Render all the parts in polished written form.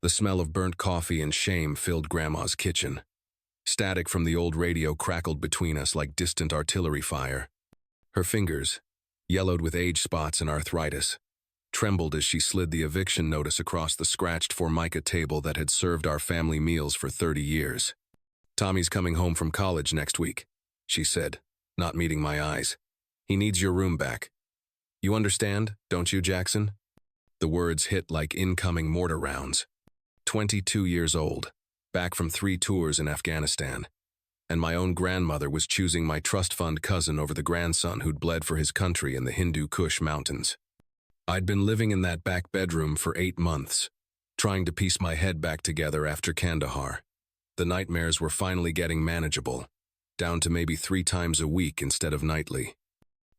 The smell of burnt coffee and shame filled Grandma's kitchen. Static from the old radio crackled between us like distant artillery fire. Her fingers, yellowed with age spots and arthritis, trembled as she slid the eviction notice across the scratched Formica table that had served our family meals for 30 years. "Tommy's coming home from college next week," she said, not meeting my eyes. "He needs your room back. You understand, don't you, Jackson?" The words hit like incoming mortar rounds. 22 years old, back from 3 tours in Afghanistan, and my own grandmother was choosing my trust fund cousin over the grandson who'd bled for his country in the Hindu Kush mountains. I'd been living in that back bedroom for 8 months, trying to piece my head back together after Kandahar. The nightmares were finally getting manageable, down to maybe 3 times a week instead of nightly.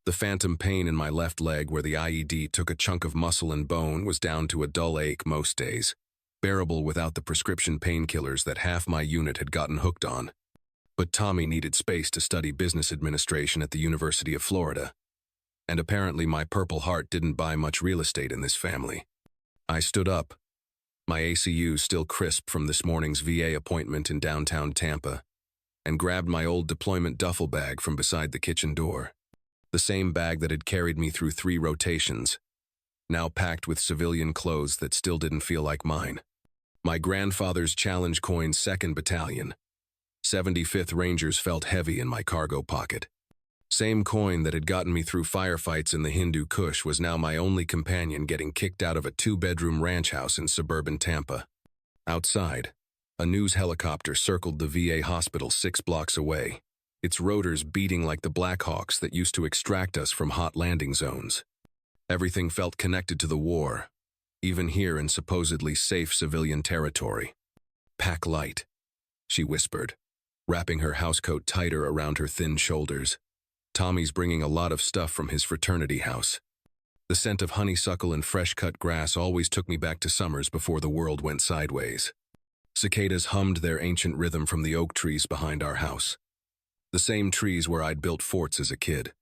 The phantom pain in my left leg where the IED took a chunk of muscle and bone was down to a dull ache most days, bearable without the prescription painkillers that half my unit had gotten hooked on. But Tommy needed space to study business administration at the University of Florida, and apparently my Purple Heart didn't buy much real estate in this family. I stood up, my ACU still crisp from this morning's VA appointment in downtown Tampa, and grabbed my old deployment duffel bag from beside the kitchen door. The same bag that had carried me through 3 rotations, now packed with civilian clothes that still didn't feel like mine. My grandfather's challenge-coined 2nd Battalion, 75th Rangers felt heavy in my cargo pocket. Same coin that had gotten me through firefights in the Hindu Kush was now my only companion getting kicked out of a 2-bedroom ranch house in suburban Tampa. Outside, a news helicopter circled the VA hospital 6 blocks away, its rotors beating like the Blackhawks that used to extract us from hot landing zones. Everything felt connected to the war, even here in supposedly safe civilian territory. "Pack light," she whispered, wrapping her housecoat tighter around her thin shoulders. "Tommy's bringing a lot of stuff from his fraternity house." The scent of honeysuckle and fresh-cut grass always took me back to summers before the world went sideways. Cicadas hummed their ancient rhythm from the oak trees behind our house, the same trees where I'd built forts as a kid.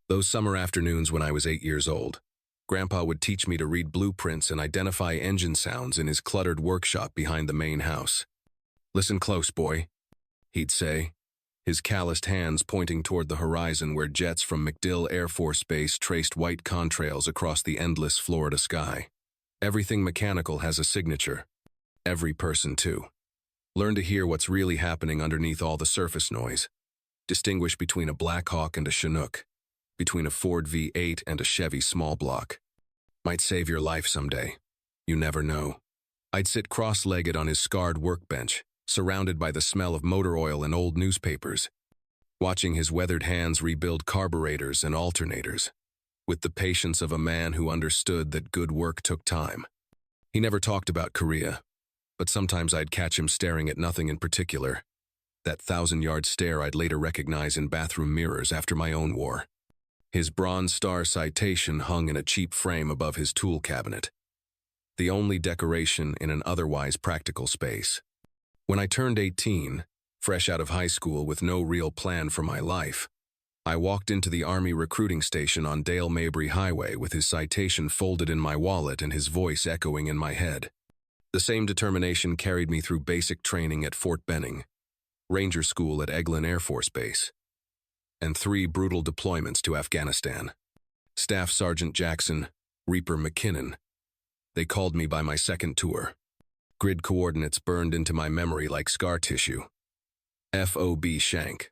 Those summer afternoons when I was 8 years old, Grandpa would teach me to read blueprints and identify engine sounds in his cluttered workshop behind the main house. "Listen close, boy," he'd say, his calloused hands pointing toward the horizon where jets from MacDill Air Force Base traced white contrails across the endless Florida sky. "Everything mechanical has a signature. Every person, too. Learn to hear what's really happening underneath all the surface noise. Distinguish between a Blackhawk and a Chinook, between a Ford V8 and a Chevy small block. Might save your life someday. You never know." I'd sit cross-legged on his scarred workbench, surrounded by the smell of motor oil and old newspapers, watching his weathered hands rebuild carburetors and alternators, with the patience of a man who understood that good work took time. He never talked about Korea, but sometimes I'd catch him staring at nothing in particular, that 1,000-yard stare I'd later recognize in bathroom mirrors after my own war. His Bronze Star citation hung in a cheap frame above his tool cabinet, the only decoration in an otherwise practical space. When I turned 18, fresh out of high school with no real plan for my life, I walked into the Army recruiting station on Dale Mabry Highway with his citation folded in my wallet and his voice echoing in my head. The same determination carried me through basic training at Fort Benning, Ranger School at Eglin Air Force Base, and 3 brutal deployments to Afghanistan. Staff Sergeant Jackson, Reaper McKinnon. They called me by my 2nd tour. Grid coordinates burned into my memory like scar tissue. FOB Shank,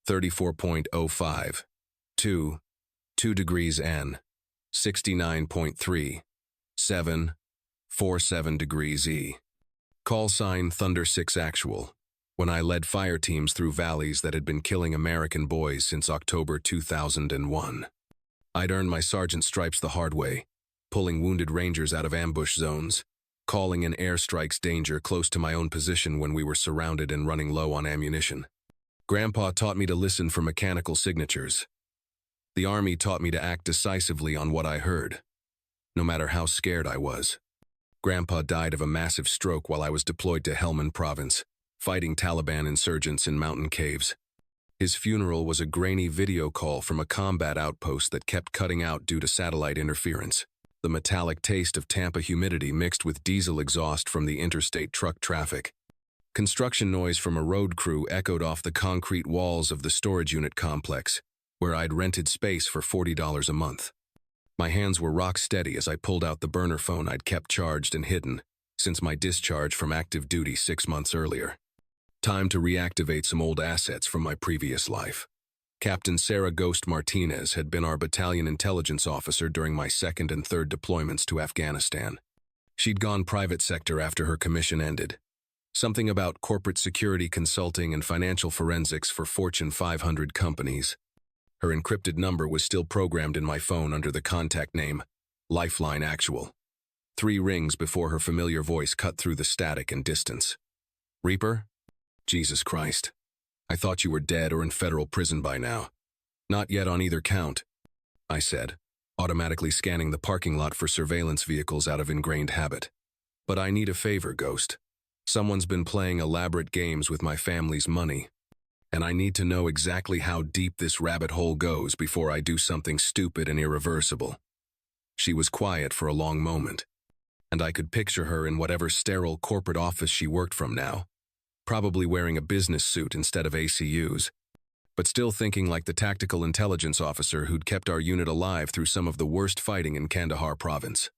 34.05, 2 degrees N, 69.3, 7, 47 degrees E. Call sign Thunder 6 Actual, when I led fire teams through valleys that had been killing American boys since October 2001. I'd earned my sergeant stripes the hard way, pulling wounded Rangers out of ambush zones, calling in airstrikes danger close to my own position when we were surrounded and running low on ammunition. Grandpa taught me to listen for mechanical signatures. The Army taught me to act decisively on what I heard, no matter how scared I was. Grandpa died of a massive stroke while I was deployed to Helmand Province, fighting Taliban insurgents in mountain caves. His funeral was a grainy video call from a combat outpost that kept cutting out due to satellite interference. the metallic taste of Tampa humidity mixed with diesel exhaust from the interstate truck traffic. Construction noise from a road crew echoed off the concrete walls of the storage unit complex, where I'd rented space for $40 a month. My hands were rock steady as I pulled out the burner phone I'd kept charged and hidden since my discharge from active duty 6 months earlier. Time to reactivate some old assets from my previous life. Captain Sarah "Ghost" Martinez had been our battalion intelligence officer during my second and third deployments to Afghanistan. She'd gone private sector after her commission ended. Something about corporate security consulting and financial forensics for Fortune 500 companies. Her encrypted number was still programmed in my phone under the contact name, Lifeline Actual. 3 rings before her familiar voice cut through the static and distance. "Reaper? Jesus Christ. I thought you were dead or in federal prison by now." "Not yet on either count," I said, automatically scanning the parking lot for surveillance vehicles out of ingrained habit. "But I need a favor, Ghost. Someone's been playing elaborate games with my family's money, and I need to know exactly how deep this rabbit hole goes before I do something stupid and irreversible." She was quiet for a long moment, and I could picture her in whatever sterile corporate office she worked from now, probably wearing a business suit instead of ACUs, but still thinking like the tactical intelligence officer who'd kept our unit alive through some of the worst fighting in Kandahar province.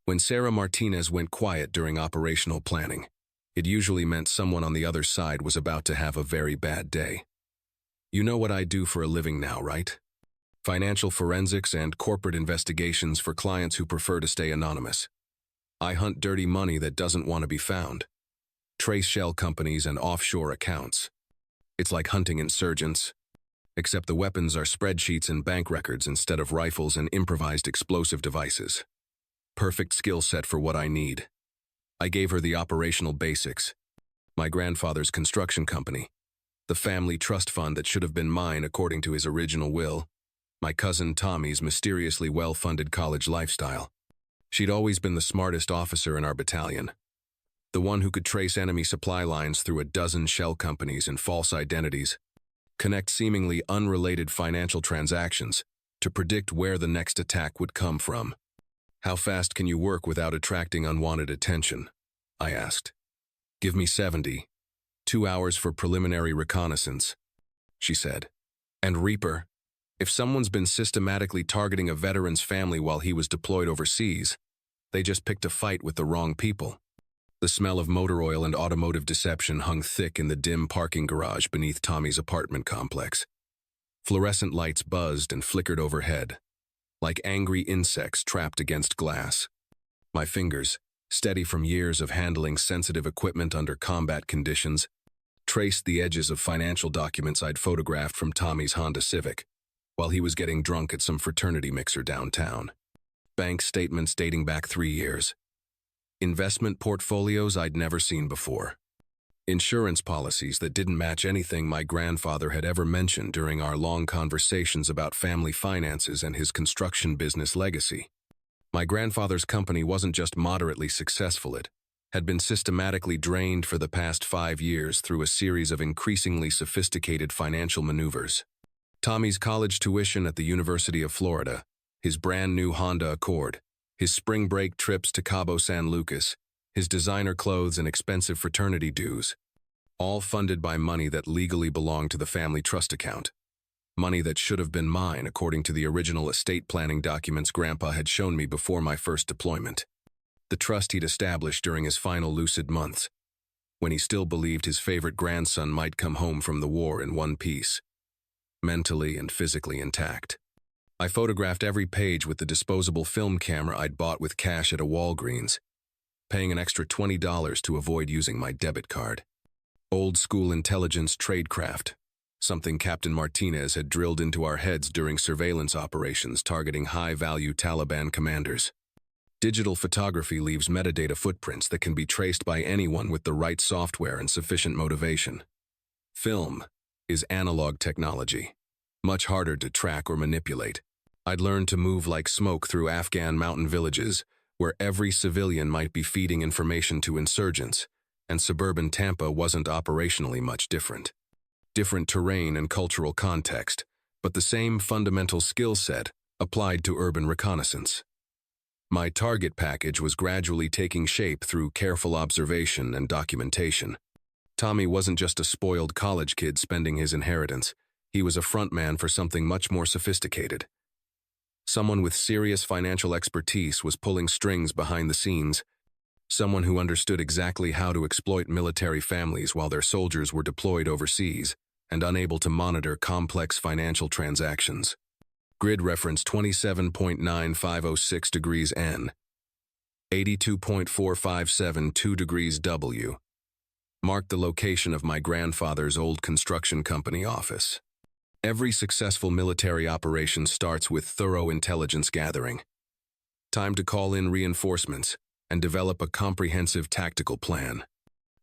When Sarah Martinez went quiet during operational planning, it usually meant someone on the other side was about to have a very bad day. "You know what I do for a living now, right? Financial forensics and corporate investigations for clients who prefer to stay anonymous. I hunt dirty money that doesn't want to be found. Trace shell companies and offshore accounts. It's like hunting insurgents, except the weapons are spreadsheets and bank records instead of rifles and improvised explosive devices. Perfect skill set for what I need." I gave her the operational basics. My grandfather's construction company, the family trust fund that should have been mine according to his original will, my cousin Tommy's mysteriously well-funded college lifestyle. She'd always been the smartest officer in our battalion, the one who could trace enemy supply lines through a dozen shell companies and false identities, connect seemingly unrelated financial transactions to predict where the next attack would come from. "How fast can you work without attracting unwanted attention?" I asked. "Give me 70. 2 hours for preliminary reconnaissance," she said. "And Reaper, if someone's been systematically targeting a veteran's family while he was deployed overseas, they just picked a fight with the wrong people." The smell of motor oil and automotive deception hung thick in the dim parking garage beneath Tommy's apartment complex. Fluorescent lights buzzed and flickered overhead, like angry insects trapped against glass. My fingers, steady from years of handling sensitive equipment under combat conditions, traced the edges of financial documents I'd photographed from Tommy's Honda Civic while he was getting drunk at some fraternity mixer downtown. Bank statements dating back 3 years. Investment portfolios I'd never seen before. Insurance policies that didn't match anything my grandfather had ever mentioned during our long conversations about family finances and his construction business legacy. My grandfather's company wasn't just moderately successful, it had been systematically drained for the past 5 years through a series of increasingly sophisticated financial maneuvers. Tommy's college tuition at the University of Florida, his brand new Honda Accord, his spring break trips to Cabo San Lucas, his designer clothes and expensive fraternity dues, all funded by money that legally belonged to the family trust account. Money that should have been mine according to the original estate planning documents Grandpa had shown me before my first deployment. The trust he'd established during his final lucid months, when he still believed his favorite grandson might come home from the war in one piece, mentally and physically intact. I photographed every page with the disposable film camera I'd bought with cash at a Walgreens, paying an extra $20 to avoid using my debit card. Old-school intelligence tradecraft, something Captain Martinez had drilled into our heads during surveillance operations targeting high-value Taliban commanders. Digital photography leaves metadata footprints that can be traced by anyone with the right software and sufficient motivation. Film is analog technology, much harder to track or manipulate. I'd learned to move like smoke through Afghan mountain villages, where every civilian might be feeding information to insurgents, and suburban Tampa wasn't operationally much different. Different terrain and cultural context, but the same fundamental skill set applied to urban reconnaissance. My target package was gradually taking shape through careful observation and documentation. Tommy wasn't just a spoiled college kid spending his inheritance. He was a frontman for something much more sophisticated. Someone with serious financial expertise was pulling strings behind the scenes. Someone who understood exactly how to exploit military families while their soldiers were deployed overseas and unable to monitor complex financial transactions. Grid reference 27.9506 degrees N, 82.4572 degrees W, marked the location of my grandfather's old construction company office. Every successful military operation starts with thorough intelligence gathering. Time to call in reinforcements and develop a comprehensive tactical plan.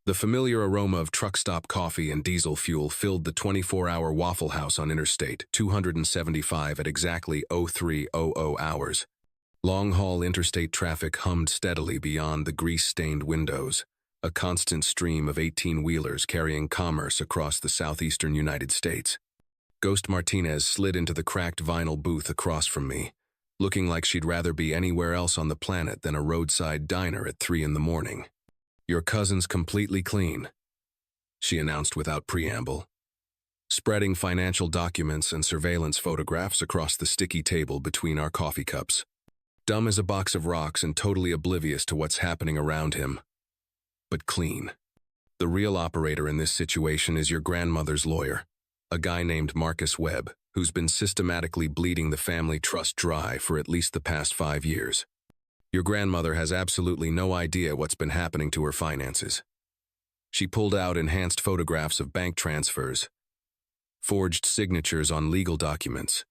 The familiar aroma of truck stop coffee and diesel fuel filled the 24-hour Waffle House on Interstate 275 at exactly 0300 hours. Long-haul interstate traffic hummed steadily beyond the grease-stained windows, a constant stream of 18-wheelers carrying commerce across the southeastern United States. Ghost Martinez slid into the cracked vinyl booth across from me, looking like she'd rather be anywhere else on the planet than a roadside diner at 3 in the morning. "Your cousin's completely clean," she announced without preamble, spreading financial documents and surveillance photographs across the sticky table between our coffee cups. Dumb as a box of rocks and totally oblivious to what's happening around him. But clean. The real operator in this situation is your grandmother's lawyer, a guy named Marcus Webb, who's been systematically bleeding the family trust dry for at least the past 5 years. Your grandmother has absolutely no idea what's been happening to her finances. She pulled out enhanced photographs of bank transfers, forged signatures on legal documents,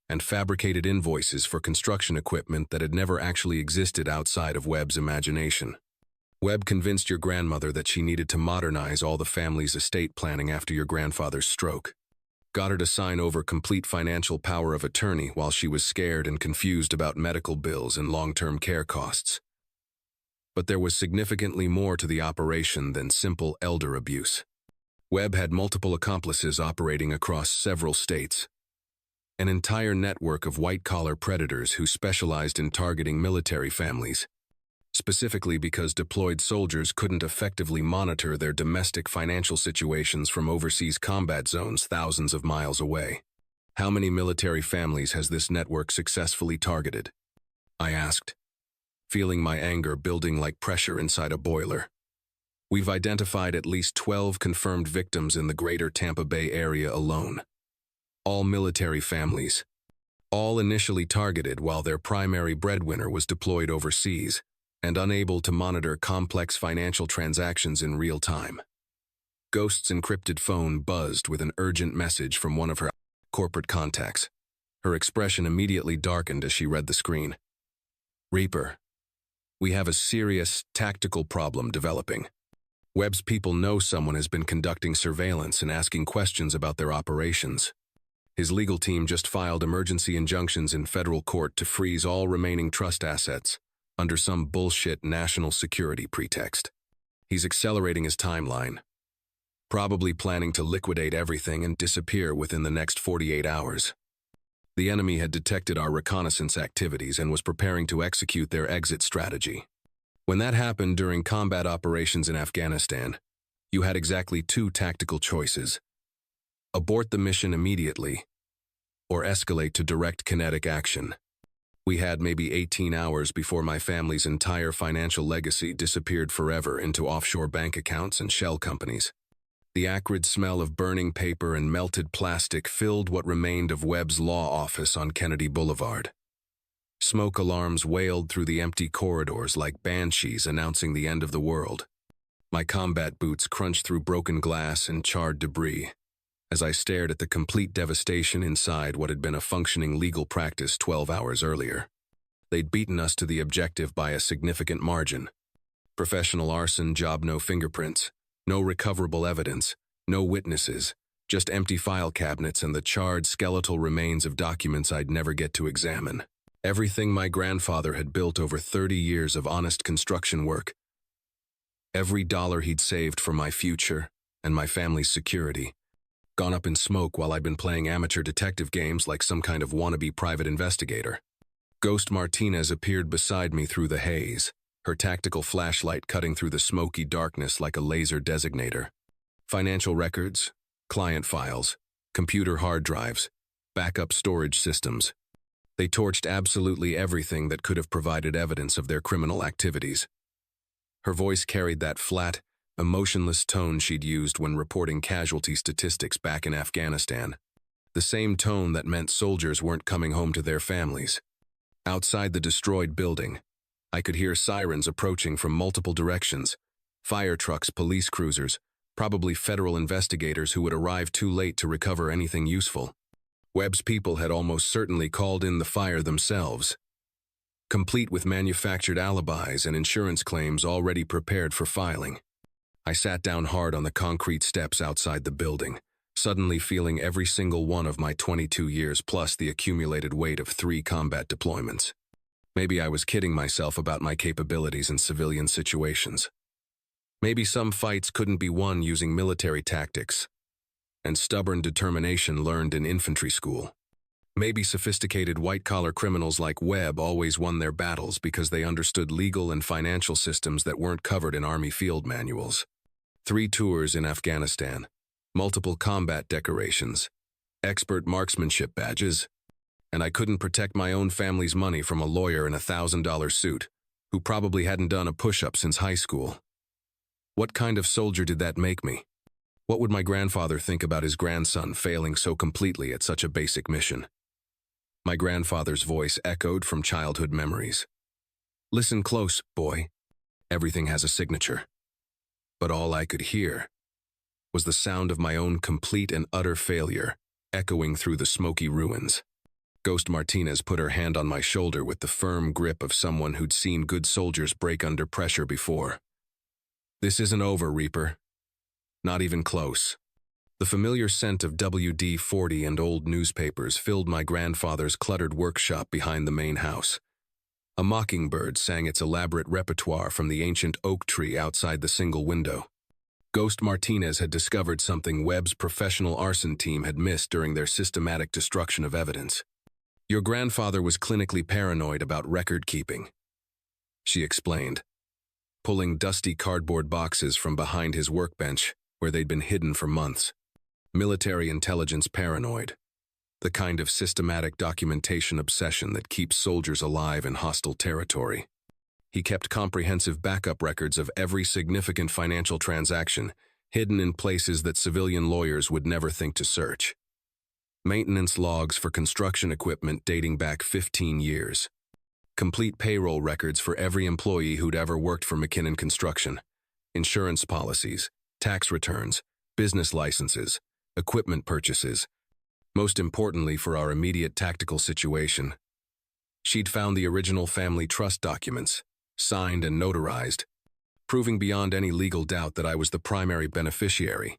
and fabricated invoices for construction equipment that had never actually existed outside of Webb's imagination. Webb convinced your grandmother that she needed to modernize all the family's estate planning after your grandfather's stroke. Got her to sign over complete financial power of attorney while she was scared and confused about medical bills and long-term care costs. But there was significantly more to the operation than simple elder abuse. Webb had multiple accomplices operating across several states. An entire network of white-collar predators who specialized in targeting military families, specifically because deployed soldiers couldn't effectively monitor their domestic financial situations from overseas combat zones thousands of miles away. How many military families has this network successfully targeted? I asked, feeling my anger building like pressure inside a boiler. We've identified at least 12 confirmed victims in the greater Tampa Bay area alone. All military families. All initially targeted while their primary breadwinner was deployed overseas and unable to monitor complex financial transactions in real time. Ghost's encrypted phone buzzed with an urgent message from one of her corporate contacts. Her expression immediately darkened as she read the screen. "Reaper, we have a serious tactical problem developing. Webb's people know someone has been conducting surveillance and asking questions about their operations. His legal team just filed emergency injunctions in federal court to freeze all remaining trust assets under some bullshit national security pretext. He's accelerating his timeline, probably planning to liquidate everything and disappear within the next 48 hours. The enemy had detected our reconnaissance activities and was preparing to execute their exit strategy. When that happened during combat operations in Afghanistan, you had exactly 2 tactical choices: abort the mission immediately, or escalate to direct kinetic action. We had maybe 18 hours before my family's entire financial legacy disappeared forever into offshore bank accounts and shell companies. The acrid smell of burning paper and melted plastic filled what remained of Webb's law office on Kennedy Boulevard. Smoke alarms wailed through the empty corridors like banshees announcing the end of the world. My combat boots crunched through broken glass and charred debris as I stared at the complete devastation inside what had been a functioning legal practice 12 hours earlier. They'd beaten us to the objective by a significant margin. Professional arson job, no fingerprints, no recoverable evidence, no witnesses, just empty file cabinets and the charred skeletal remains of documents I'd never get to examine. Everything my grandfather had built over 30 years of honest construction work. Every dollar he'd saved for my future and my family's security, gone up in smoke while I'd been playing amateur detective games like some kind of wannabe private investigator. Ghost Martinez appeared beside me through the haze, her tactical flashlight cutting through the smoky darkness like a laser designator. Financial records, client files, computer hard drives, backup storage systems. They torched absolutely everything that could have provided evidence of their criminal activities. Her voice carried that flat, emotionless tone she'd used when reporting casualty statistics back in Afghanistan. The same tone that meant soldiers weren't coming home to their families. Outside the destroyed building, I could hear sirens approaching from multiple directions. Fire trucks, police cruisers, probably federal investigators who would arrive too late to recover anything useful. Webb's people had almost certainly called in the fire themselves, complete with manufactured alibis and insurance claims already prepared for filing. I sat down hard on the concrete steps outside the building, suddenly feeling every single one of my 22 years plus the accumulated weight of 3 combat deployments. Maybe I was kidding myself about my capabilities in civilian situations. Maybe some fights couldn't be won using military tactics and stubborn determination learned in infantry school. Maybe sophisticated white-collar criminals like Webb always won their battles because they understood legal and financial systems that weren't covered in Army field manuals. 3 tours in Afghanistan, multiple combat decorations, expert marksmanship badges, and I couldn't protect my own family's money from a lawyer in a $1,000 suit who probably hadn't done a push-up since high school. What kind of soldier did that make me? What would my grandfather think about his grandson failing so completely at such a basic mission? My grandfather's voice echoed from childhood memories. Listen close, boy. Everything has a signature. But all I could hear was the sound of my own complete and utter failure echoing through the smoky ruins. Ghost Martinez put her hand on my shoulder with the firm grip of someone who'd seen good soldiers break under pressure before. This isn't over, Reaper. Not even close. The familiar scent of WD-40 and old newspapers filled my grandfather's cluttered workshop behind the main house. A mockingbird sang its elaborate repertoire from the ancient oak tree outside the single window. Ghost Martinez had discovered something Webb's professional arson team had missed during their systematic destruction of evidence. Your grandfather was clinically paranoid about record-keeping, she explained, pulling dusty cardboard boxes from behind his workbench where they'd been hidden for months. Military intelligence paranoid, the kind of systematic documentation obsession that keeps soldiers alive in hostile territory. He kept comprehensive backup records of every significant financial transaction, hidden in places that civilian lawyers would never think to search. Maintenance logs for construction equipment dating back 15 years. Complete payroll records for every employee who'd ever worked for McKinnon Construction. Insurance policies, tax returns, business licenses, equipment purchases. Most importantly for our immediate tactical situation, she'd found the original family trust documents, signed and notarized, proving beyond any legal doubt that I was the primary beneficiary.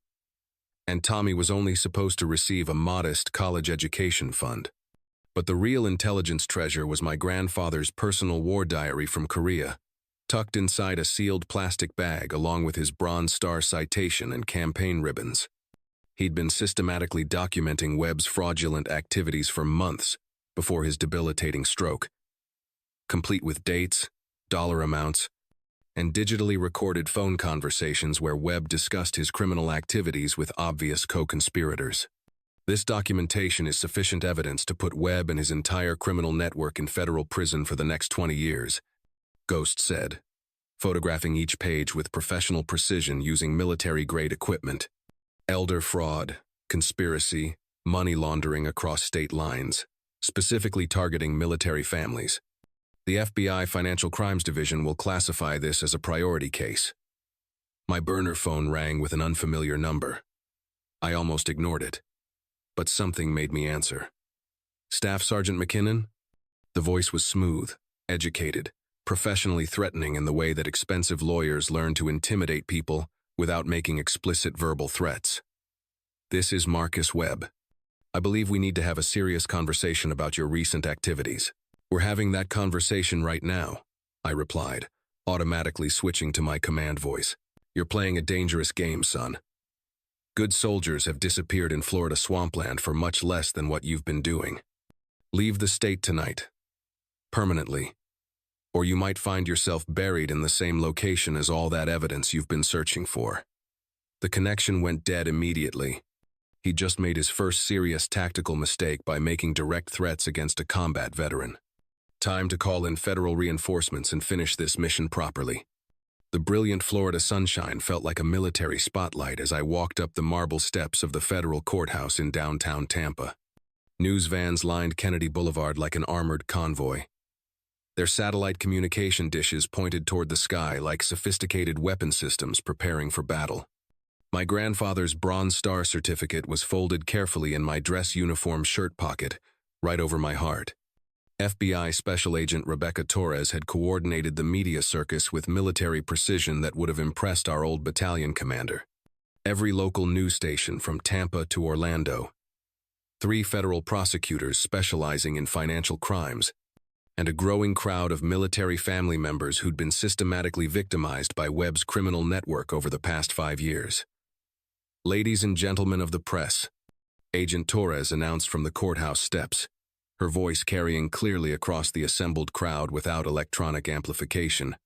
And Tommy was only supposed to receive a modest college education fund. But the real intelligence treasure was my grandfather's personal war diary from Korea, tucked inside a sealed plastic bag along with his Bronze Star citation and campaign ribbons. He'd been systematically documenting Webb's fraudulent activities for months before his debilitating stroke, complete with dates, dollar amounts, and digitally recorded phone conversations where Webb discussed his criminal activities with obvious co-conspirators. This documentation is sufficient evidence to put Webb and his entire criminal network in federal prison for the next 20 years, Ghost said, photographing each page with professional precision using military-grade equipment. Elder fraud, conspiracy, money laundering across state lines, specifically targeting military families. The FBI Financial Crimes Division will classify this as a priority case. My burner phone rang with an unfamiliar number. I almost ignored it, but something made me answer. Staff Sergeant McKinnon? The voice was smooth, educated, professionally threatening in the way that expensive lawyers learn to intimidate people without making explicit verbal threats. This is Marcus Webb. I believe we need to have a serious conversation about your recent activities. We're having that conversation right now, I replied, automatically switching to my command voice. You're playing a dangerous game, son. Good soldiers have disappeared in Florida swampland for much less than what you've been doing. Leave the state tonight. permanently. Or you might find yourself buried in the same location as all that evidence you've been searching for. The connection went dead immediately. He'd just made his first serious tactical mistake by making direct threats against a combat veteran. Time to call in federal reinforcements and finish this mission properly. The brilliant Florida sunshine felt like a military spotlight as I walked up the marble steps of the federal courthouse in downtown Tampa. News vans lined Kennedy Boulevard like an armored convoy. Their satellite communication dishes pointed toward the sky like sophisticated weapon systems preparing for battle. My grandfather's Bronze Star certificate was folded carefully in my dress uniform shirt pocket, right over my heart. FBI Special Agent Rebecca Torres had coordinated the media circus with military precision that would have impressed our old battalion commander. Every local news station from Tampa to Orlando, 3 federal prosecutors specializing in financial crimes, and a growing crowd of military family members who'd been systematically victimized by Webb's criminal network over the past 5 years. "Ladies and gentlemen of the press," Agent Torres announced from the courthouse steps, her voice carrying clearly across the assembled crowd without electronic amplification.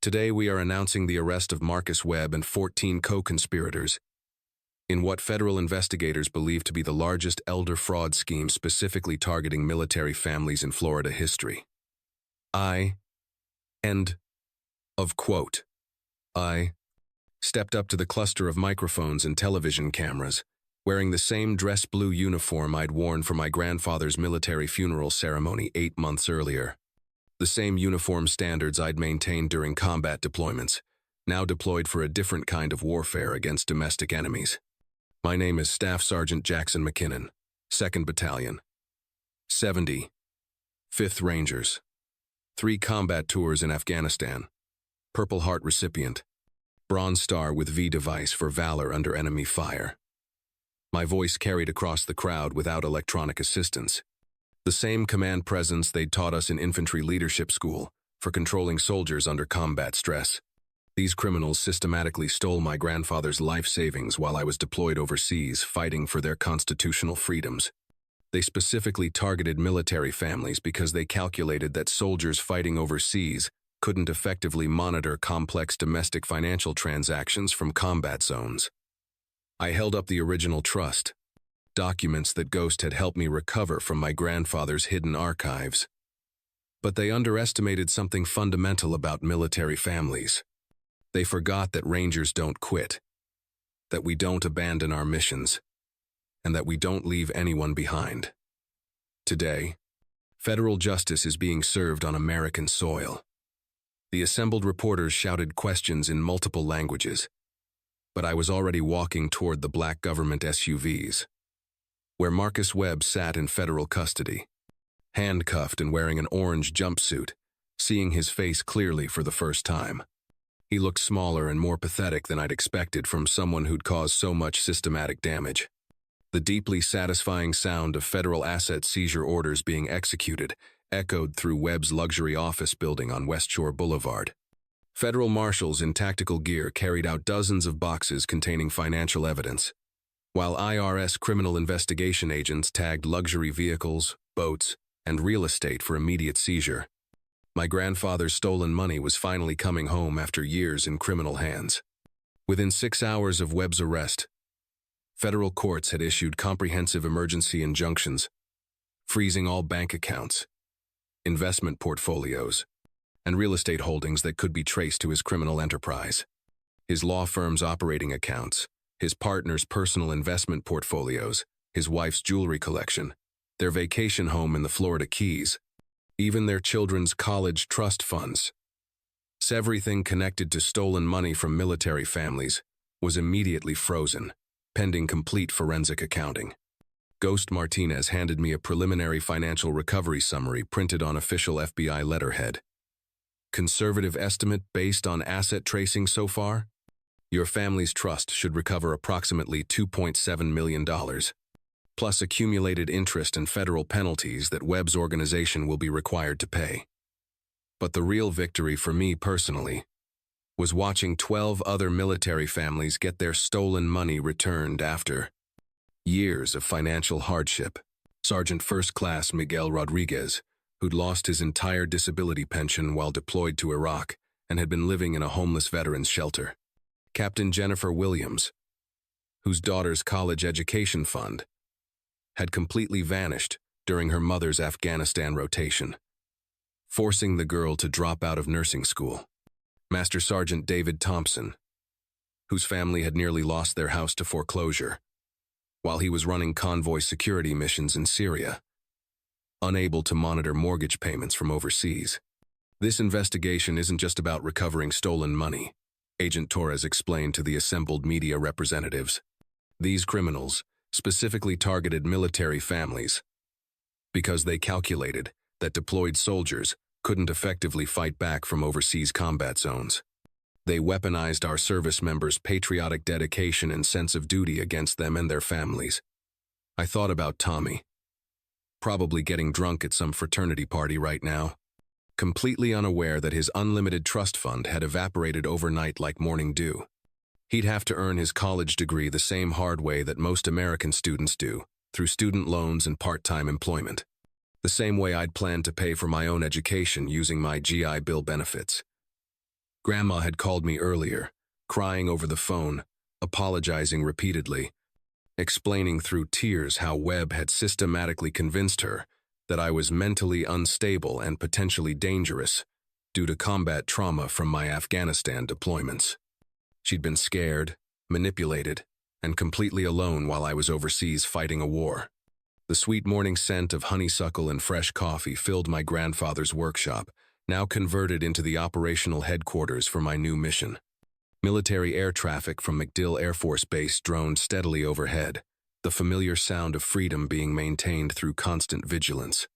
"Today we are announcing the arrest of Marcus Webb and 14 co-conspirators in what federal investigators believe to be the largest elder fraud scheme specifically targeting military families in Florida history." End of quote. I stepped up to the cluster of microphones and television cameras, wearing the same dress blue uniform I'd worn for my grandfather's military funeral ceremony 8 months earlier. The same uniform standards I'd maintained during combat deployments, now deployed for a different kind of warfare against domestic enemies. My name is Staff Sergeant Jackson McKinnon, 2nd Battalion, 70, 5th Rangers, 3 combat tours in Afghanistan, Purple Heart recipient, Bronze Star with V device for valor under enemy fire. My voice carried across the crowd without electronic assistance. The same command presence they'd taught us in infantry leadership school for controlling soldiers under combat stress. These criminals systematically stole my grandfather's life savings while I was deployed overseas fighting for their constitutional freedoms. They specifically targeted military families because they calculated that soldiers fighting overseas couldn't effectively monitor complex domestic financial transactions from combat zones. I held up the original trust, documents that Ghost had helped me recover from my grandfather's hidden archives. But they underestimated something fundamental about military families. They forgot that Rangers don't quit, that we don't abandon our missions, and that we don't leave anyone behind. Today, federal justice is being served on American soil. The assembled reporters shouted questions in multiple languages, but I was already walking toward the black government SUVs, where Marcus Webb sat in federal custody, handcuffed and wearing an orange jumpsuit, seeing his face clearly for the first time. He looked smaller and more pathetic than I'd expected from someone who'd caused so much systematic damage. The deeply satisfying sound of federal asset seizure orders being executed echoed through Webb's luxury office building on West Shore Boulevard. Federal marshals in tactical gear carried out dozens of boxes containing financial evidence, while IRS criminal investigation agents tagged luxury vehicles, boats, and real estate for immediate seizure. My grandfather's stolen money was finally coming home after years in criminal hands. Within 6 hours of Webb's arrest, federal courts had issued comprehensive emergency injunctions, freezing all bank accounts, investment portfolios, and real estate holdings that could be traced to his criminal enterprise. His law firm's operating accounts, his partner's personal investment portfolios, his wife's jewelry collection, their vacation home in the Florida Keys, even their children's college trust funds. Everything connected to stolen money from military families was immediately frozen, pending complete forensic accounting. Ghost Martinez handed me a preliminary financial recovery summary printed on official FBI letterhead. Conservative estimate based on asset tracing so far? Your family's trust should recover approximately $2.7 million, plus accumulated interest and federal penalties that Webb's organization will be required to pay. But the real victory for me personally was watching 12 other military families get their stolen money returned after years of financial hardship. Sergeant First Class Miguel Rodriguez, who'd lost his entire disability pension while deployed to Iraq and had been living in a homeless veterans shelter. Captain Jennifer Williams, whose daughter's college education fund had completely vanished during her mother's Afghanistan rotation, forcing the girl to drop out of nursing school. Master Sergeant David Thompson, whose family had nearly lost their house to foreclosure while he was running convoy security missions in Syria, unable to monitor mortgage payments from overseas. This investigation isn't just about recovering stolen money, Agent Torres explained to the assembled media representatives. These criminals specifically targeted military families because they calculated that deployed soldiers couldn't effectively fight back from overseas combat zones. They weaponized our service members' patriotic dedication and sense of duty against them and their families. I thought about Tommy, probably getting drunk at some fraternity party right now, completely unaware that his unlimited trust fund had evaporated overnight like morning dew. He'd have to earn his college degree the same hard way that most American students do, through student loans and part-time employment. The same way I'd planned to pay for my own education using my GI Bill benefits. Grandma had called me earlier, crying over the phone, apologizing repeatedly, explaining through tears how Webb had systematically convinced her that I was mentally unstable and potentially dangerous due to combat trauma from my Afghanistan deployments. She'd been scared, manipulated, and completely alone while I was overseas fighting a war. The sweet morning scent of honeysuckle and fresh coffee filled my grandfather's workshop, now converted into the operational headquarters for my new mission. Military air traffic from MacDill Air Force Base droned steadily overhead, the familiar sound of freedom being maintained through constant vigilance.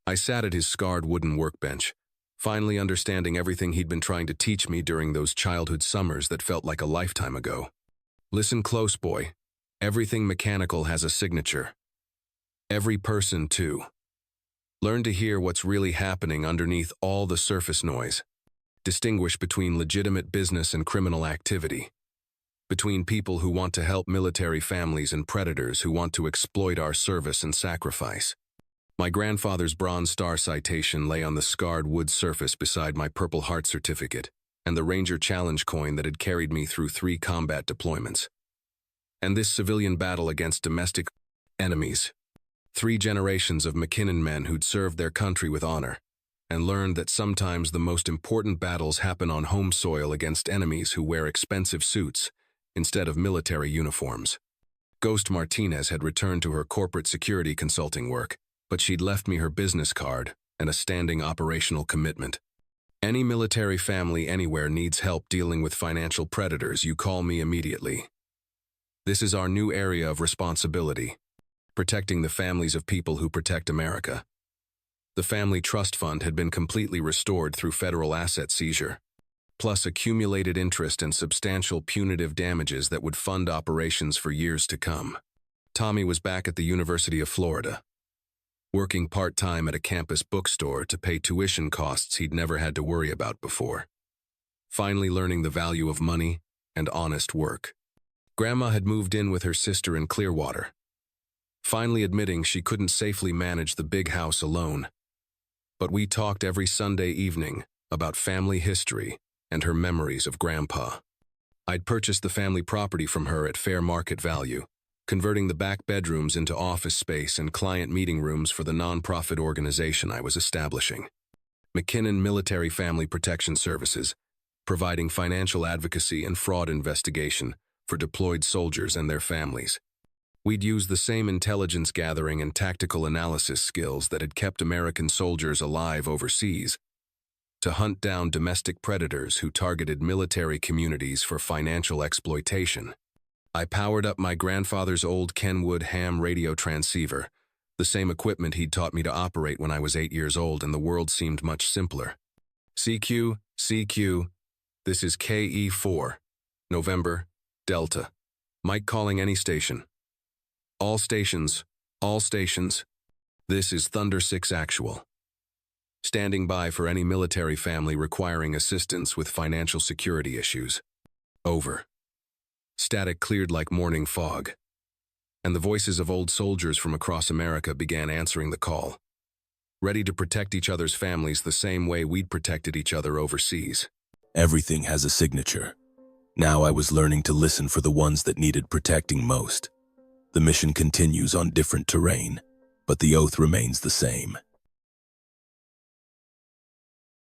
I sat at his scarred wooden workbench, finally understanding everything he'd been trying to teach me during those childhood summers that felt like a lifetime ago. Listen close, boy. Everything mechanical has a signature. Every person, too. Learn to hear what's really happening underneath all the surface noise. Distinguish between legitimate business and criminal activity. Between people who want to help military families and predators who want to exploit our service and sacrifice. My grandfather's Bronze Star citation lay on the scarred wood surface beside my Purple Heart certificate and the Ranger Challenge coin that had carried me through 3 combat deployments. And this civilian battle against domestic enemies. 3 generations of McKinnon men who'd served their country with honor and learned that sometimes the most important battles happen on home soil against enemies who wear expensive suits instead of military uniforms. Ghost Martinez had returned to her corporate security consulting work, but she'd left me her business card and a standing operational commitment. Any military family anywhere needs help dealing with financial predators, you call me immediately. This is our new area of responsibility. Protecting the families of people who protect America. The Family Trust Fund had been completely restored through federal asset seizure, plus accumulated interest and substantial punitive damages that would fund operations for years to come. Tommy was back at the University of Florida, working part-time at a campus bookstore to pay tuition costs he'd never had to worry about before. Finally learning the value of money and honest work. Grandma had moved in with her sister in Clearwater, finally admitting she couldn't safely manage the big house alone. But we talked every Sunday evening about family history and her memories of Grandpa. I'd purchased the family property from her at fair market value, converting the back bedrooms into office space and client meeting rooms for the nonprofit organization I was establishing. McKinnon Military Family Protection Services, providing financial advocacy and fraud investigation for deployed soldiers and their families. We'd use the same intelligence gathering and tactical analysis skills that had kept American soldiers alive overseas to hunt down domestic predators who targeted military communities for financial exploitation. I powered up my grandfather's old Kenwood ham radio transceiver, the same equipment he'd taught me to operate when I was 8 years old and the world seemed much simpler. CQ, CQ, this is KE4, November, Delta. Mike calling any station. All stations, all stations. This is Thunder 6 Actual. Standing by for any military family requiring assistance with financial security issues. Over. Static cleared like morning fog, and the voices of old soldiers from across America began answering the call. ready to protect each other's families the same way we'd protected each other overseas. Everything has a signature. Now I was learning to listen for the ones that needed protecting most. The mission continues on different terrain, but the oath remains the same.